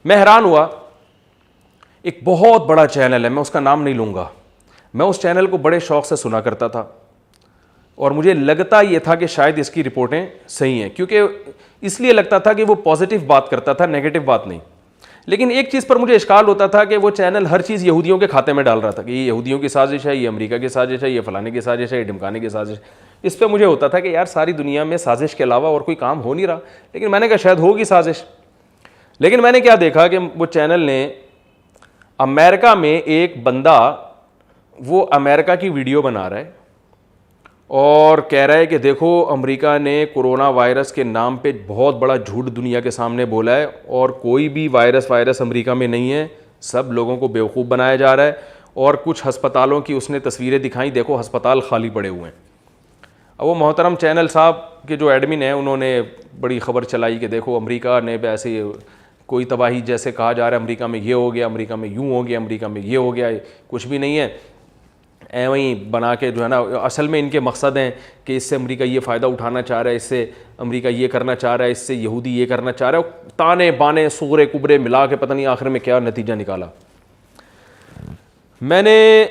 میں حیران ہوا, ایک بہت بڑا چینل ہے, میں اس کا نام نہیں لوں گا, میں اس چینل کو بڑے شوق سے سنا کرتا تھا اور مجھے لگتا یہ تھا کہ شاید اس کی رپورٹیں صحیح ہیں, کیونکہ اس لیے لگتا تھا کہ وہ پازیٹیو بات کرتا تھا, نیگیٹو بات نہیں. لیکن ایک چیز پر مجھے اشکال ہوتا تھا کہ وہ چینل ہر چیز یہودیوں کے کھاتے میں ڈال رہا تھا کہ یہ یہودیوں کی سازش ہے, یہ امریکہ کی سازش ہے, یہ فلانے کی سازش ہے, یہ ڈھمکانے کی سازش. اس پہ مجھے ہوتا تھا کہ یار ساری دنیا میں سازش کے علاوہ اور کوئی کام ہو نہیں رہا, لیکن میں نے کہا شاید ہوگی سازش. لیکن میں نے کیا دیکھا کہ وہ چینل نے امریکہ میں ایک بندہ وہ امریکہ کی ویڈیو بنا رہا ہے اور کہہ رہا ہے کہ دیکھو امریکہ نے کورونا وائرس کے نام پہ بہت بڑا جھوٹ دنیا کے سامنے بولا ہے اور کوئی بھی وائرس امریکہ میں نہیں ہے, سب لوگوں کو بیوقوف بنایا جا رہا ہے. اور کچھ ہسپتالوں کی اس نے تصویریں دکھائیں, دیکھو ہسپتال خالی پڑے ہوئے ہیں. اب وہ محترم چینل صاحب کے جو ایڈمن ہیں انہوں نے بڑی خبر چلائی کہ دیکھو امریکہ نے ایسے کوئی تباہی, جیسے کہا جا رہا ہے امریکہ میں یہ ہو گیا, امریکہ میں یوں ہو گیا, امریکہ میں یہ ہو گیا, کچھ بھی نہیں ہے. ایویں ہی بنا کے جو ہے نا, اصل میں ان کے مقصد ہیں کہ اس سے امریکہ یہ فائدہ اٹھانا چاہ رہا ہے, اس سے امریکہ یہ کرنا چاہ رہا ہے, اس سے یہودی یہ کرنا چاہ رہا ہے, تانے بانے سغرے کبرے ملا کے پتہ نہیں آخر میں کیا نتیجہ نکالا. میں نے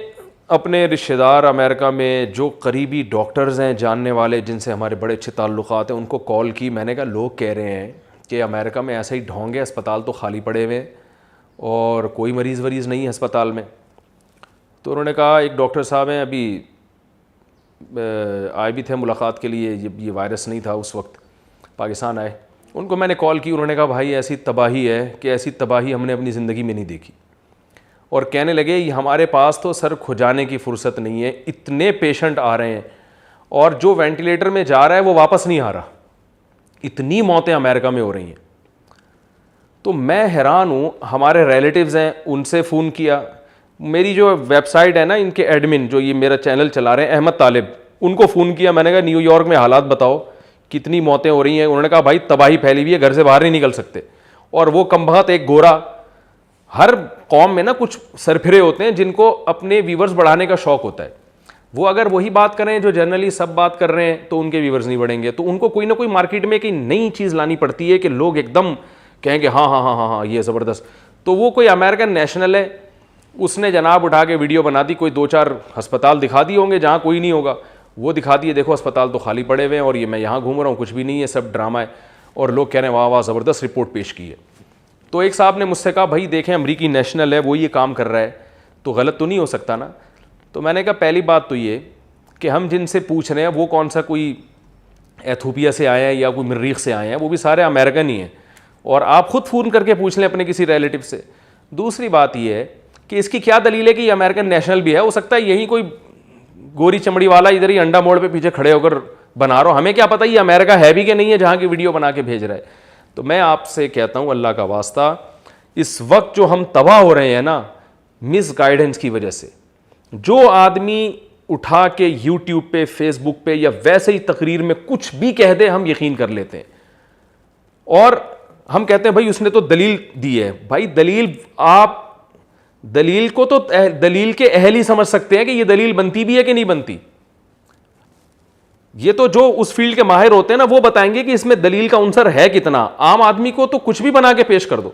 اپنے رشتہ دار امریکہ میں جو قریبی ڈاکٹرز ہیں جاننے والے جن سے ہمارے بڑے اچھے تعلقات ہیں ان کو کال کی. میں نے کہا لوگ کہہ رہے ہیں کہ امریکہ میں ایسا ہی ڈھونگ ہے, اسپتال تو خالی پڑے ہوئے اور کوئی مریض نہیں ہے اسپتال میں. تو انہوں نے کہا ایک ڈاکٹر صاحب ہیں ابھی آئے بھی تھے ملاقات کے لیے, یہ وائرس نہیں تھا اس وقت, پاکستان آئے. ان کو میں نے کال کی, انہوں نے کہا بھائی ایسی تباہی ہے کہ ایسی تباہی ہم نے اپنی زندگی میں نہیں دیکھی. اور کہنے لگے یہ ہمارے پاس تو سر کھجانے کی فرصت نہیں ہے, اتنے پیشنٹ آ رہے ہیں اور جو وینٹیلیٹر میں جا رہا ہے وہ واپس نہیں آ رہا, اتنی موتیں امریکہ میں ہو رہی ہیں. تو میں حیران ہوں. ہمارے ریلیٹیوز ہیں ان سے فون کیا, میری جو ویب سائٹ ہے نا ان کے ایڈمن جو یہ میرا چینل چلا رہے ہیں احمد طالب, ان کو فون کیا. میں نے کہا نیو یارک میں حالات بتاؤ کتنی موتیں ہو رہی ہیں. انہوں نے کہا بھائی تباہی پھیلی ہوئی ہے, گھر سے باہر نہیں نکل سکتے. اور وہ کمبخت ایک گورا, ہر قوم میں نا کچھ سرپھرے ہوتے ہیں جن کو اپنے ویورز بڑھانے کا شوق ہوتا ہے. وہ اگر وہی بات کریں جو جنرلی سب بات کر رہے ہیں تو ان کے ویورز نہیں بڑھیں گے. تو ان کو کوئی نہ کوئی مارکیٹ میں کوئی نئی چیز لانی پڑتی ہے کہ لوگ ایک دم کہیں کہ ہاں ہاں ہاں ہاں ہاں یہ زبردست. تو وہ کوئی امریکن نیشنل ہے, اس نے جناب اٹھا کے ویڈیو بنا دی, کوئی 2-4 ہسپتال دکھا دیے ہوں گے جہاں کوئی نہیں ہوگا, وہ دکھا دیے دیکھو اسپتال تو خالی پڑے ہوئے ہیں اور یہ میں یہاں گھوم رہا ہوں, کچھ بھی نہیں ہے, سب ڈرامہ ہے. اور لوگ کہہ رہے ہیں واہ واہ زبردست رپورٹ پیش کی ہے. تو ایک صاحب نے مجھ سے کہا بھائی دیکھیں امریکی نیشنل ہے وہ یہ کام کر رہا ہے تو غلط تو نہیں ہو سکتا نا. تو میں نے کہا پہلی بات تو یہ کہ ہم جن سے پوچھ رہے ہیں وہ کون سا کوئی ایتھوپیا سے آئے ہیں یا کوئی مریخ سے آئے ہیں, وہ بھی سارے امریکن ہی ہیں. اور آپ خود فون کر کے پوچھ لیں اپنے کسی ریلیٹیو سے. دوسری بات یہ ہے کہ اس کی کیا دلیل ہے کہ یہ امریکن نیشنل بھی ہے, ہو سکتا ہے یہی کوئی گوری چمڑی والا ادھر ہی انڈا موڑ پہ پیچھے کھڑے ہو کر بنا رہا ہو, ہمیں کیا پتہ یہ امریکہ ہے بھی کہ نہیں ہے جہاں کی ویڈیو بنا کے بھیج رہا ہے. تو میں آپ سے کہتا ہوں اللہ کا واسطہ, اس وقت جو ہم تباہ ہو رہے ہیں نا مس گائیڈنس کی وجہ سے, جو آدمی اٹھا کے یوٹیوب پہ فیس بک پہ یا ویسے ہی تقریر میں کچھ بھی کہہ دے ہم یقین کر لیتے ہیں اور ہم کہتے ہیں بھائی اس نے تو دلیل دی ہے. بھائی دلیل, آپ دلیل کو تو دلیل کے اہل ہی سمجھ سکتے ہیں کہ یہ دلیل بنتی بھی ہے کہ نہیں بنتی. یہ تو جو اس فیلڈ کے ماہر ہوتے ہیں نا وہ بتائیں گے کہ اس میں دلیل کا عنصر ہے کتنا. عام آدمی کو تو کچھ بھی بنا کے پیش کر دو.